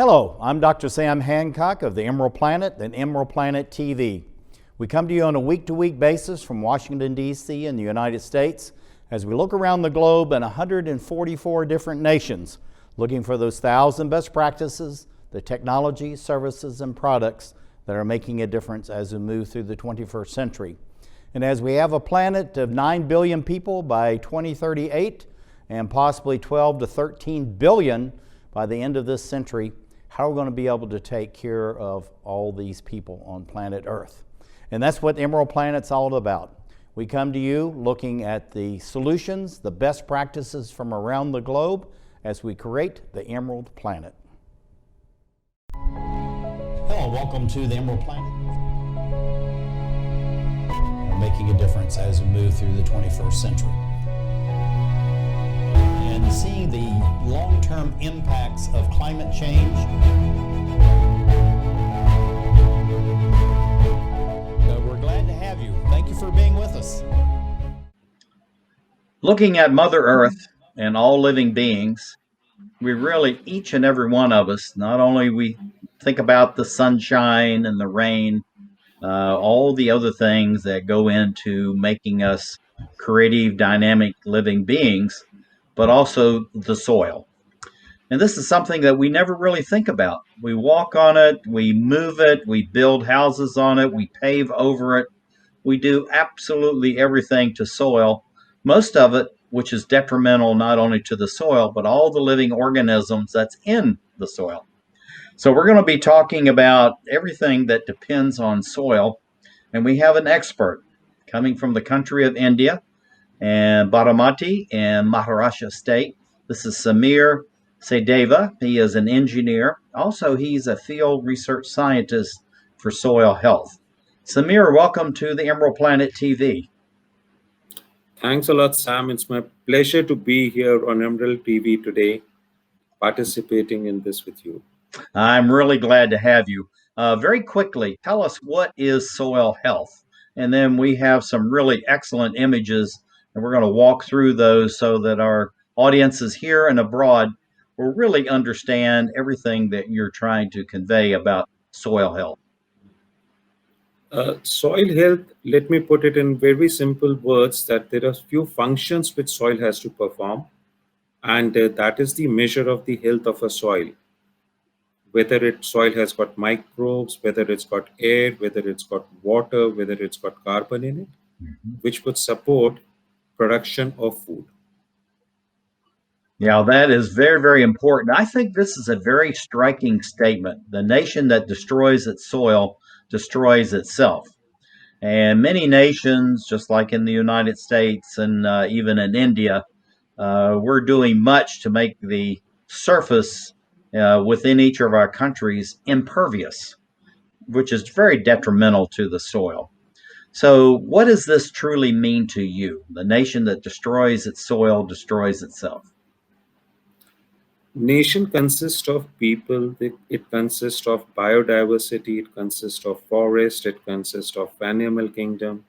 Hello, I'm Dr. Sam Hancock of the Emerald Planet and Emerald Planet TV. We come to you on a week-to-week basis from Washington, D.C. in the United States as we look around the globe in 144 different nations, looking for those 1,000 best practices, the technology, services, and products that are making a difference as we move through the 21st century. And as we have a planet of 9 billion people by 2038 and possibly 12 to 13 billion by the end of this century, how are we going to be able to take care of all these people on planet Earth? And that's what Emerald Planet's all about. We come to you looking at the solutions, the best practices from around the globe as we create the Emerald Planet. Hello, welcome to the Emerald Planet. We're making a difference as we move through the 21st century. And seeing the long-term impacts of climate change. We're glad to have you. Thank you for being with us. Looking at Mother Earth and all living beings, we really, each and every one of us, not only we think about the sunshine and the rain, all the other things that go into making us creative, dynamic living beings, but also the soil. And this is something that we never really think about. We walk on it, we move it, we build houses on it, we pave over it. We do absolutely everything to soil, most of it which is detrimental not only to the soil, but all the living organisms that's in the soil. So we're going to be talking about everything that depends on soil. And we have an expert coming from the country of India and Baramati in Maharashtra State. This is Sachdeva. He is an engineer. Also, he's a field research scientist for soil health. Samir, welcome to the Emerald Planet TV. Thanks a lot, Sam. It's my pleasure to be here on Emerald TV today, participating in this with you. I'm really glad to have you. Very quickly, tell us what is soil health? And then we have some really excellent images, and we're going to walk through those so that our audiences here and abroad will really understand everything that you're trying to convey about soil health. Soil health, let me put it in very simple words, that there are few functions which soil has to perform, and that is the measure of the health of a soil. Whether soil has got microbes, whether it's got air, whether it's got water, whether it's got carbon in it, which would support production of food. Yeah, that is very, very important. I think this is a very striking statement. The nation that destroys its soil destroys itself. And many nations, just like in the United States and even in India, we're doing much to make the surface within each of our countries impervious, which is very detrimental to the soil. So what does this truly mean to you? The nation that destroys its soil destroys itself. Nation consists of people, it consists of biodiversity, it consists of forest, it consists of animal kingdom,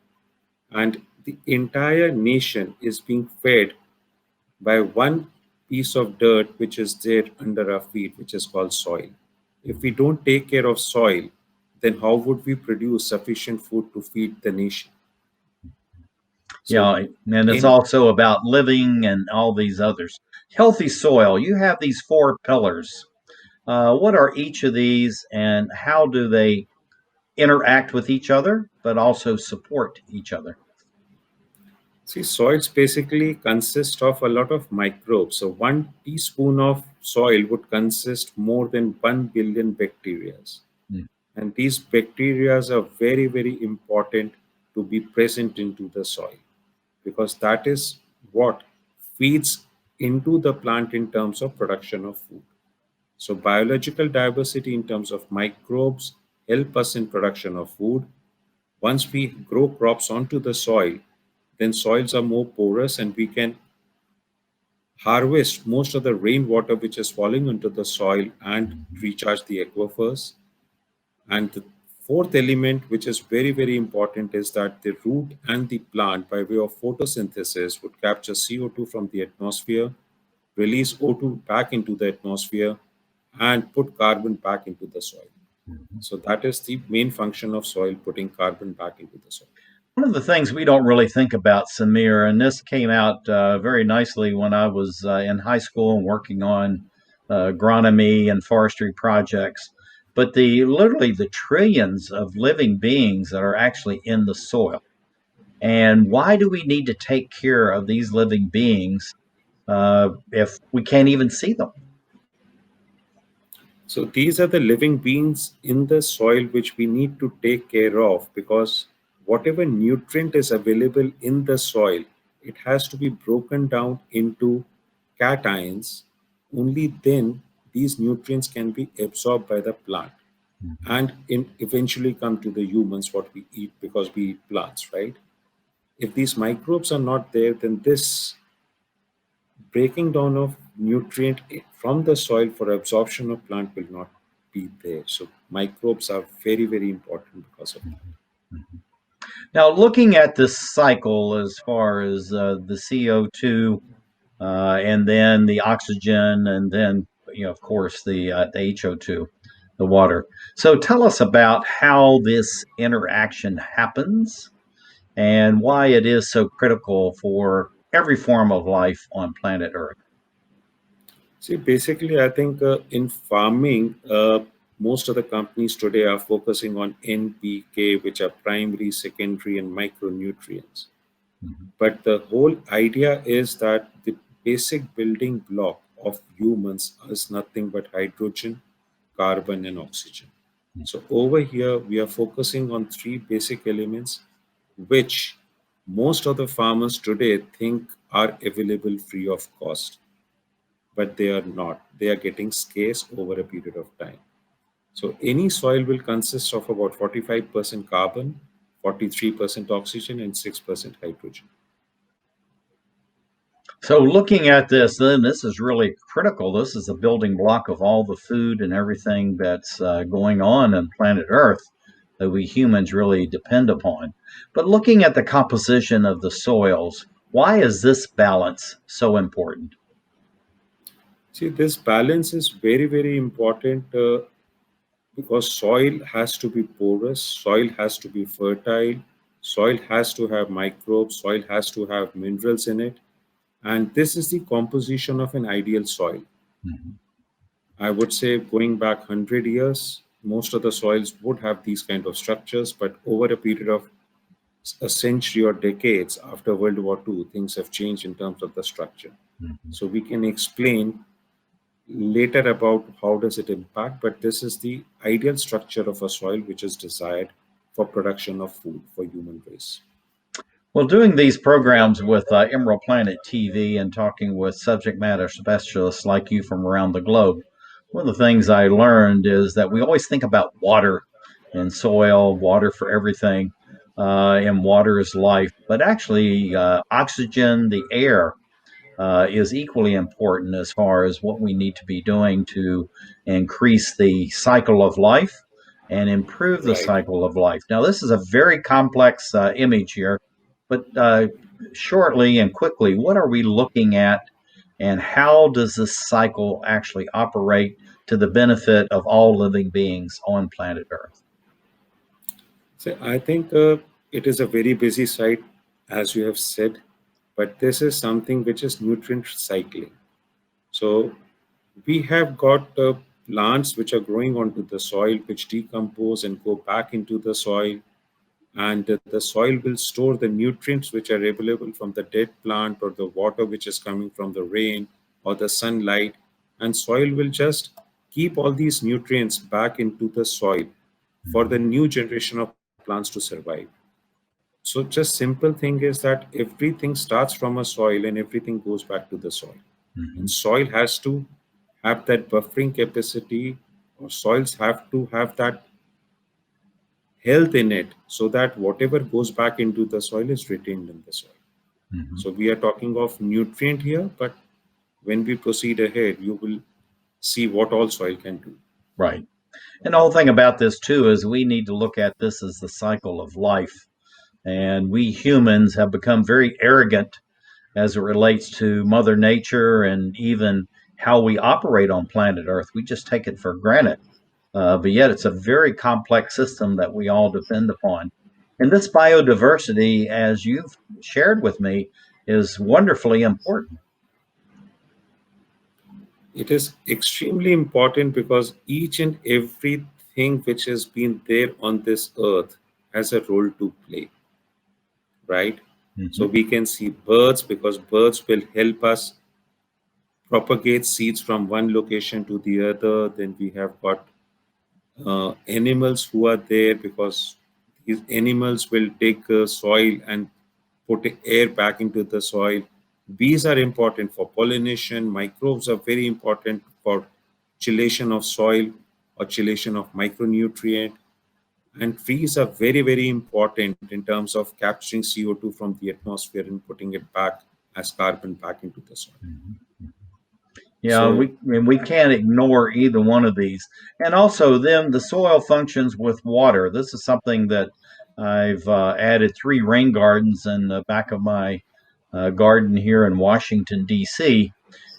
and the entire nation is being fed by one piece of dirt which is there under our feet, which is called soil. If we don't take care of soil, then how would we produce sufficient food to feed the nation? So, yeah, and it's also about living and all these others. Healthy soil, you have these 4 pillars. What are each of these and how do they interact with each other, but also support each other? See, soils basically consist of a lot of microbes. So 1 teaspoon of soil would consist more than 1 billion bacteria. And these bacteria are very, very important to be present into the soil, because that is what feeds into the plant in terms of production of food. So biological diversity in terms of microbes help us in production of food. Once we grow crops onto the soil, then soils are more porous and we can harvest most of the rainwater which is falling into the soil and recharge the aquifers. And the 4th element, which is very, very important, is that the root and the plant, by way of photosynthesis, would capture CO2 from the atmosphere, release O2 back into the atmosphere, and put carbon back into the soil. Mhm. So that is the main function of soil, putting carbon back into the soil. One of the things we don't really think about, Samir, and this came out very nicely when I was in high school and working on agronomy and forestry projects, but the literally the trillions of living beings that are actually in the soil. And why do we need to take care of these living beings if we can't even see them? So these are the living beings in the soil which we need to take care of, because whatever nutrient is available in the soil, it has to be broken down into cations. Only then these nutrients can be absorbed by the plant and eventually come to the humans what we eat, because we eat plants, right? If these microbes are not there, then this breaking down of nutrient from the soil for absorption of plant will not be there. So microbes are very, very important because of that. Now, looking at this cycle as far as the CO2 and then the oxygen, and then, of course, the HO2, the water. So tell us about how this interaction happens and why it is so critical for every form of life on planet Earth. See, basically, I think in farming, most of the companies today are focusing on NPK, which are primary, secondary, and micronutrients. Mhm. But the whole idea is that the basic building block of humans is nothing but hydrogen, carbon, and oxygen. So over here, we are focusing on three basic elements, which most of the farmers today think are available free of cost, but they are not. They are getting scarce over a period of time. So any soil will consist of about 45% carbon, 43% oxygen, and 6% hydrogen. So, looking at this, then this is really critical. This is a building block of all the food and everything that's going on planet Earth that we humans really depend upon. But looking at the composition of the soils, why is this balance so important? See, this balance is very, very important because soil has to be porous, soil has to be fertile, soil has to have microbes, soil has to have minerals in it. And this is the composition of an ideal soil. Mhm. I would say going back 100 years, most of the soils would have these kind of structures, but over a period of a century or decades after World War II, things have changed in terms of the structure. Mhm. So we can explain later about how does it impact, but this is the ideal structure of a soil which is desired for production of food for human race. Well, doing these programs with Emerald Planet TV and talking with subject matter specialists like you from around the globe, one of the things I learned is that we always think about water and soil, water for everything, and water is life. But actually, oxygen, the air, is equally important as far as what we need to be doing to increase the cycle of life and improve the Right. cycle of life. Now, this is a very complex image here, but shortly and quickly, what are we looking at, and how does this cycle actually operate to the benefit of all living beings on planet Earth? So I think it is a very busy site, as you have said, but this is something which is nutrient cycling. So we have got plants which are growing onto the soil, which decompose and go back into the soil, and the soil will store the nutrients which are available from the dead plant or the water which is coming from the rain or the sunlight, and soil will just keep all these nutrients back into the soil for the Mhm. new generation of plants to survive. So just simple thing is that everything starts from a soil and everything goes back to the soil, and Mhm. soil has to have that buffering capacity, or soils have to have that health in it, so that whatever goes back into the soil is retained in the soil. Mhm. So we are talking of nutrient here, but when we proceed ahead, you will see what all soil can do. Right. And the whole thing about this, too, is we need to look at this as the cycle of life. And we humans have become very arrogant as it relates to Mother Nature and even how we operate on planet Earth. We just take it for granted. But yet it's a very complex system that we all depend upon. And this biodiversity, as you've shared with me, is wonderfully important. It is extremely important because each and everything which has been there on this earth has a role to play, right? So we can see birds because birds will help us propagate seeds from one location to the other. Then we have got animals who are there because these animals will take soil and put air back into the soil. Bees are important for pollination. Microbes are very important for chelation of soil or chelation of micronutrient. And trees are very, very important in terms of capturing CO2 from the atmosphere and putting it back as carbon back into the soil. Yeah, So we can't ignore either one of these. And also, then the soil functions with water. This is something that I've added 3 rain gardens in the back of my garden here in Washington, D.C.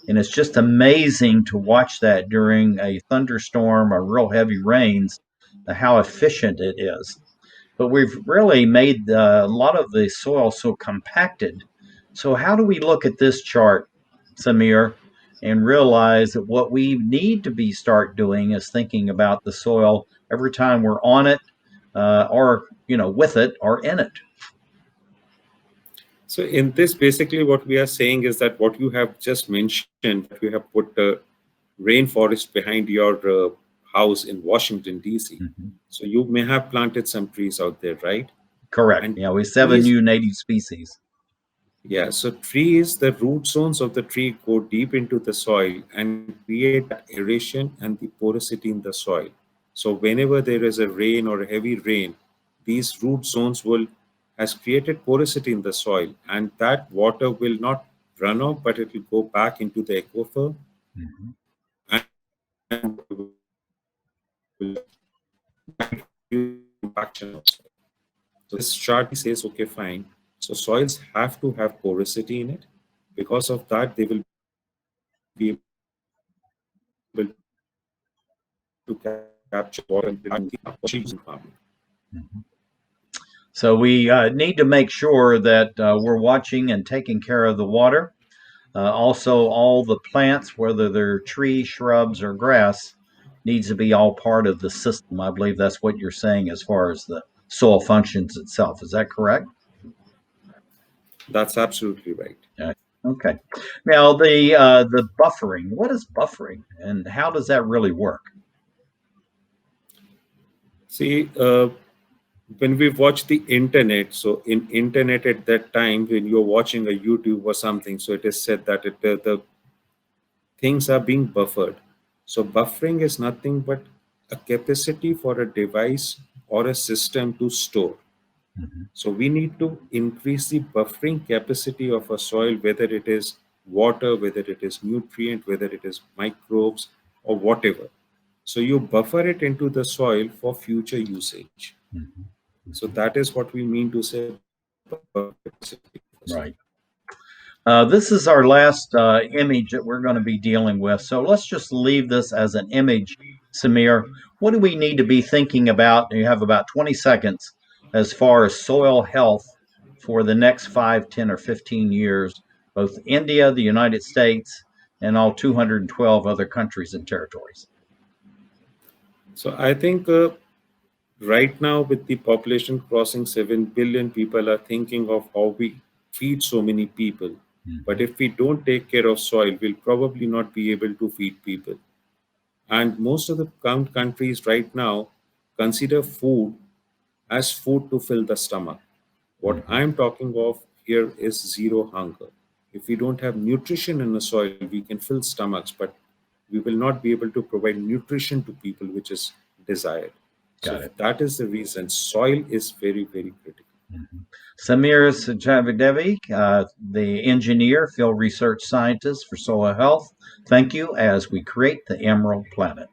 And it's just amazing to watch that during a thunderstorm or real heavy rains, how efficient it is. But we've really made a lot of the soil so compacted. So, how do we look at this chart, Samir, and realize that what we need to be start doing is thinking about the soil every time we're on it, or with it or in it? So in this, basically what we are saying is that what you have just mentioned, you have put a rainforest behind your house in Washington, D.C. So you may have planted some trees out there, right? Correct. And Yeah, we have 7 trees, new native species. yeah, so trees, the root zones of the tree go deep into the soil and create that aeration and the porosity in the soil. So whenever there is a rain or a heavy rain, these root zones will has created porosity in the soil, and that water will not run off, but it will go back into the aquifer and will compaction of soil. So this chart says, okay, fine. So soils have to have porosity in it. Because of that, they will be able to capture water and achieve farming. So we need to make sure that we're watching and taking care of the water. Also, all the plants, whether they're trees, shrubs, or grass, needs to be all part of the system. I believe that's what you're saying as far as the soil functions itself. Is that correct? That's absolutely right. Yeah. Okay. Now the buffering. What is buffering, and how does that really work? See, when we watch the internet, so in internet at that time, when you're watching a YouTube or something, so it is said that the things are being buffered. So buffering is nothing but a capacity for a device or a system to store. So we need to increase the buffering capacity of a soil, whether it is water, whether it is nutrient, whether it is microbes or whatever. So you buffer it into the soil for future usage. So that is what we mean to say buffer capacity of a soil. Right. This is our last image that we're going to be dealing with. So let's just leave this as an image, Samir. What do we need to be thinking about? You have about 20 seconds as far as soil health for the next 5, 10, or 15 years, both India, the United States, and all 212 other countries and territories. So I think right now, with the population crossing 7 billion, people are thinking of how we feed so many people. But if we don't take care of soil, we'll probably not be able to feed people. And most of the countries right now consider food as food to fill the stomach. What I'm talking of here is zero hunger. If we don't have nutrition in the soil, we can fill stomachs, but we will not be able to provide nutrition to people, which is desired. So Got it. that is the reason soil is very, very critical. Samir Sachdeva, the engineer, field research scientist for soil health. Thank you as we create the Emerald Planet.